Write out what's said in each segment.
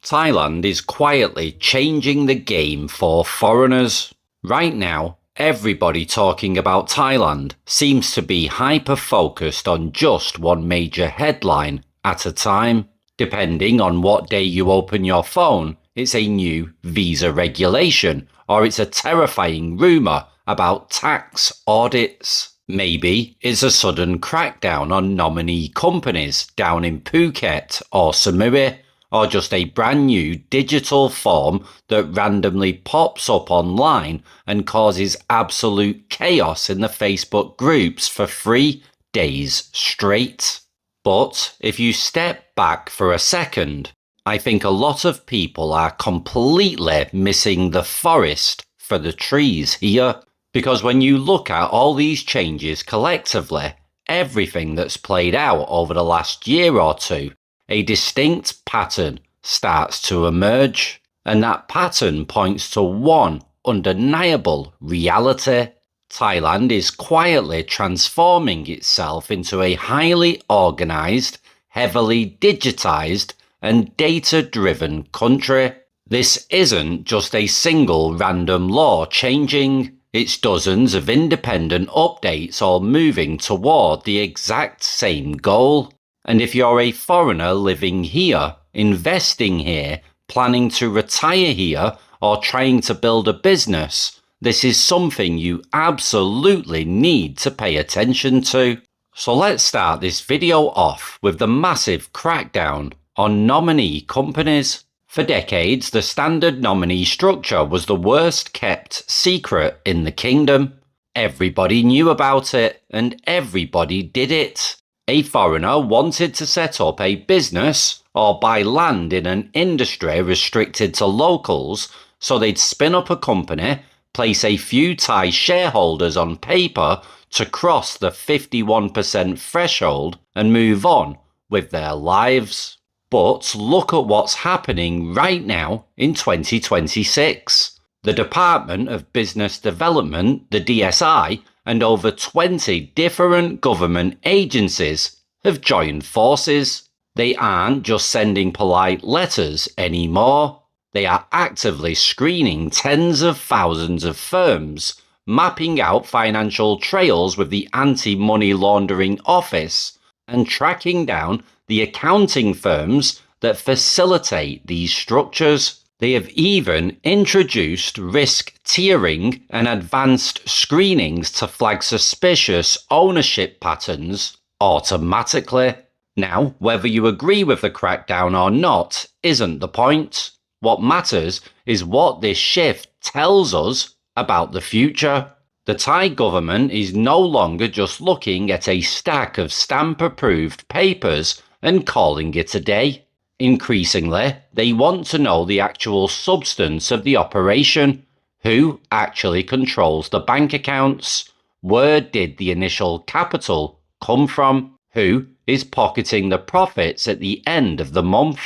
Thailand is quietly changing the game for foreigners. Right now, everybody talking about Thailand seems to be hyper-focused on just one major headline at a time. Depending on what day you open your phone, it's a new visa regulation or it's a terrifying rumour about tax audits. Maybe it's a sudden crackdown on nominee companies down in Phuket or Samui, or just a brand new digital form that randomly pops up online and causes absolute chaos in the Facebook groups for 3 days straight. But if you step back for a second, I think a lot of people are completely missing the forest for the trees here. Because when you look at all these changes collectively, everything that's played out over the last year or two, a distinct pattern starts to emerge, and that pattern points to one undeniable reality. Thailand is quietly transforming itself into a highly organised, heavily digitised and data-driven country. This isn't just a single random law changing. It's dozens of independent updates all moving toward the exact same goal. And if you're a foreigner living here, investing here, planning to retire here, or trying to build a business, this is something you absolutely need to pay attention to. So let's start this video off with the massive crackdown on nominee companies. For decades, the standard nominee structure was the worst kept secret in the kingdom. Everybody knew about it, and everybody did it. A foreigner wanted to set up a business or buy land in an industry restricted to locals, so they'd spin up a company, place a few Thai shareholders on paper to cross the 51% threshold and move on with their lives. But look at what's happening right now in 2026. The Department of Business Development, the DSI, and over 20 different government agencies have joined forces. They aren't just sending polite letters anymore. They are actively screening tens of thousands of firms, mapping out financial trails with the Anti-Money Laundering Office, and tracking down the accounting firms that facilitate these structures. They have even introduced risk tiering and advanced screenings to flag suspicious ownership patterns automatically. Now, whether you agree with the crackdown or not isn't the point. What matters is what this shift tells us about the future. The Thai government is no longer just looking at a stack of stamp-approved papers and calling it a day. Increasingly, they want to know the actual substance of the operation. Who actually controls the bank accounts? Where did the initial capital come from? Who is pocketing the profits at the end of the month?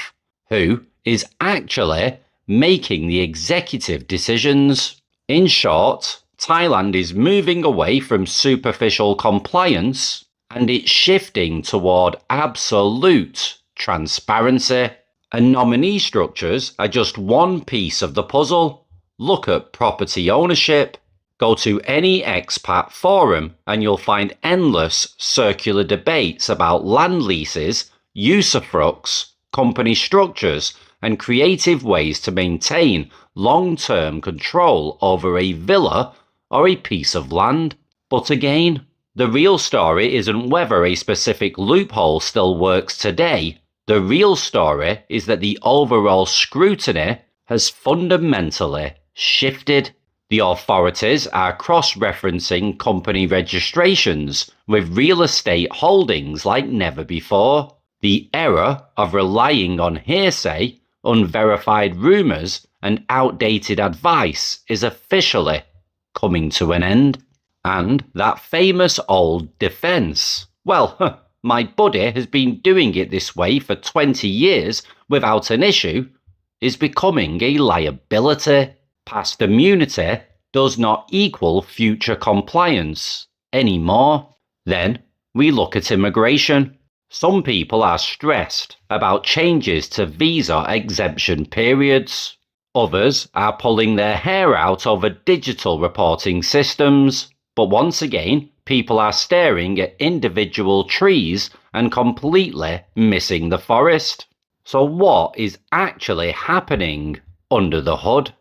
Who is actually making the executive decisions? In short, Thailand is moving away from superficial compliance and it's shifting toward absolute transparency. And nominee structures are just one piece of the puzzle. Look at property ownership. Go to any expat forum and you'll find endless circular debates about land leases, usufructs, company structures, and creative ways to maintain long-term control over a villa or a piece of land. But again, the real story isn't whether a specific loophole still works today. The real story is that the overall scrutiny has fundamentally shifted. The authorities are cross-referencing company registrations with real estate holdings like never before. The era of relying on hearsay, unverified rumours, and outdated advice is officially coming to an end. And that famous old defence, well, my buddy has been doing it this way for 20 years without an issue, is becoming a liability. Past immunity does not equal future compliance anymore. Then we look at immigration. Some people are stressed about changes to visa exemption periods. Others are pulling their hair out over digital reporting systems. But once again, people are staring at individual trees and completely missing the forest. So what is actually happening under the hood?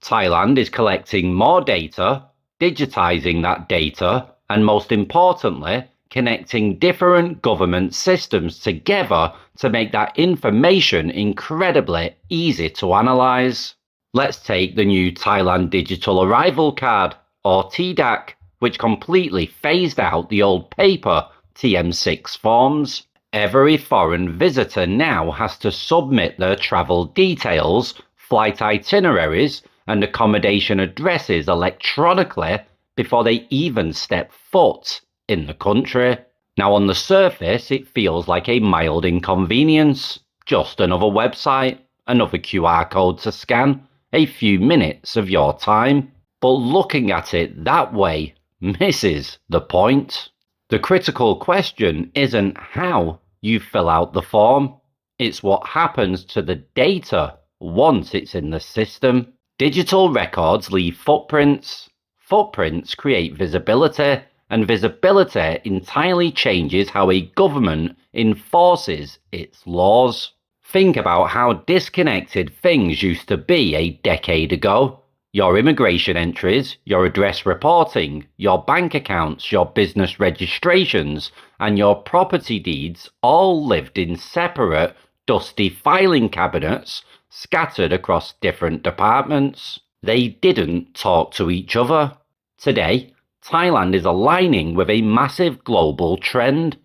Thailand is collecting more data, digitizing that data, and most importantly, connecting different government systems together to make that information incredibly easy to analyze. Let's take the new Thailand Digital Arrival Card, or TDAC, which completely phased out the old paper TM6 forms. Every foreign visitor now has to submit their travel details, flight itineraries, and accommodation addresses electronically before they even step foot in the country. Now, on the surface, it feels like a mild inconvenience. Just another website, another QR code to scan, a few minutes of your time. But looking at it that way misses the point. The critical question isn't how you fill out the form. It's what happens to the data once it's in the system. Digital records leave footprints. Footprints create visibility, and visibility entirely changes how a government enforces its laws. Think about how disconnected things used to be a decade ago. Your immigration entries, your address reporting, your bank accounts, your business registrations, and your property deeds all lived in separate, dusty filing cabinets scattered across different departments. They didn't talk to each other. Today, Thailand is aligning with a massive global trend: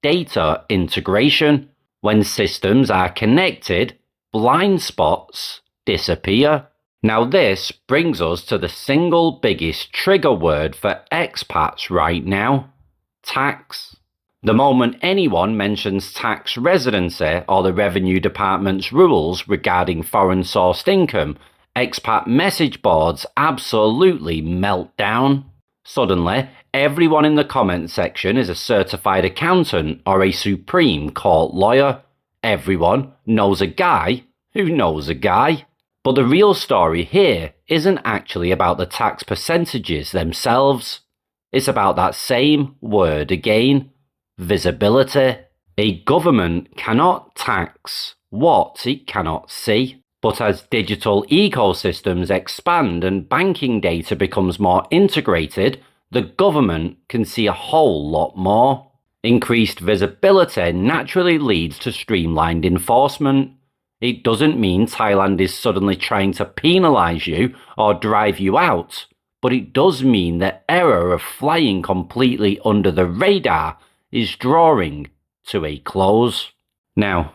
data integration. When systems are connected, blind spots disappear. Now this brings us to the single biggest trigger word for expats right now: tax. The moment anyone mentions tax residency or the Revenue Department's rules regarding foreign-sourced income, expat message boards absolutely melt down. Suddenly, everyone in the comment section is a certified accountant or a Supreme Court lawyer. Everyone knows a guy who knows a guy. But the real story here isn't actually about the tax percentages themselves. It's about that same word again: visibility. A government cannot tax what it cannot see. But as digital ecosystems expand and banking data becomes more integrated, the government can see a whole lot more. Increased visibility naturally leads to streamlined enforcement. It doesn't mean Thailand is suddenly trying to penalize you or drive you out, but it does mean the era of flying completely under the radar is drawing to a close. Now,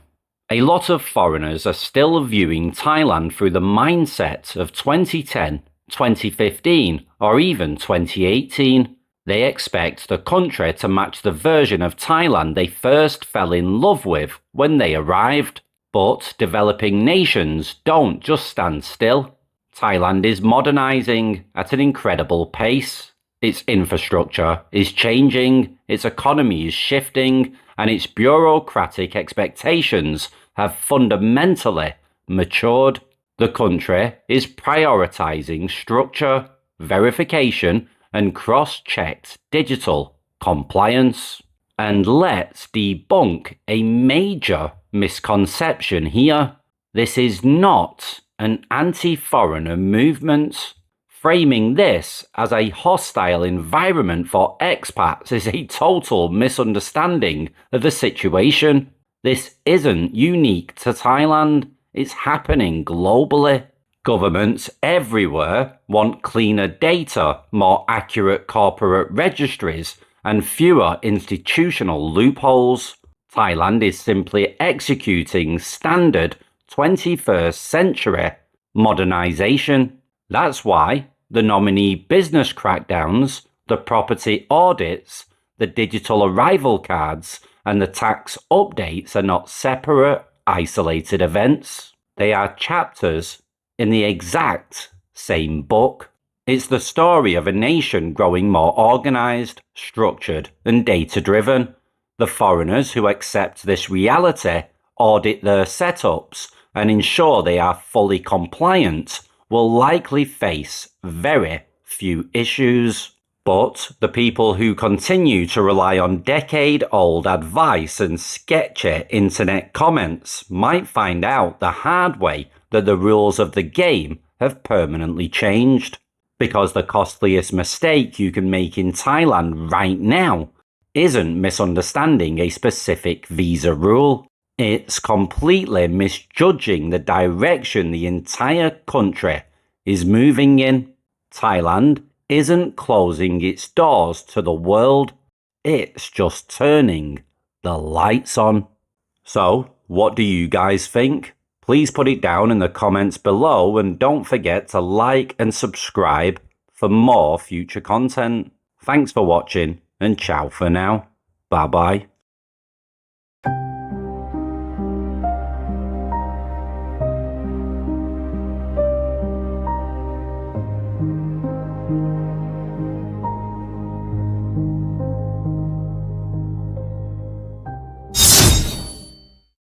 a lot of foreigners are still viewing Thailand through the mindset of 2010, 2015, or even 2018. They expect the country to match the version of Thailand they first fell in love with when they arrived. But developing nations don't just stand still. Thailand is modernizing at an incredible pace. Its infrastructure is changing, its economy is shifting, and its bureaucratic expectations have fundamentally matured. The country is prioritizing structure, verification, and cross-checked digital compliance. And let's debunk a major misconception here. This is not an anti-foreigner movement. Framing this as a hostile environment for expats is a total misunderstanding of the situation. This isn't unique to Thailand. It's happening globally. Governments everywhere want cleaner data, more accurate corporate registries, and fewer institutional loopholes. Thailand is simply executing standard 21st century modernization. That's why the nominee business crackdowns, the property audits, the digital arrival cards, and the tax updates are not separate, isolated events. They are chapters in the exact same book. It's the story of a nation growing more organized, structured, and data-driven. The foreigners who accept this reality, audit their setups, and ensure they are fully compliant will likely face very few issues. But the people who continue to rely on decade-old advice and sketchy internet comments might find out the hard way that the rules of the game have permanently changed. Because the costliest mistake you can make in Thailand right now isn't misunderstanding a specific visa rule. It's completely misjudging the direction the entire country is moving in. Thailand isn't closing its doors to the world, it's just turning the lights on. So, what do you guys think? Please put it down in the comments below and don't forget to like and subscribe for more future content. Thanks for watching and ciao for now. Bye bye.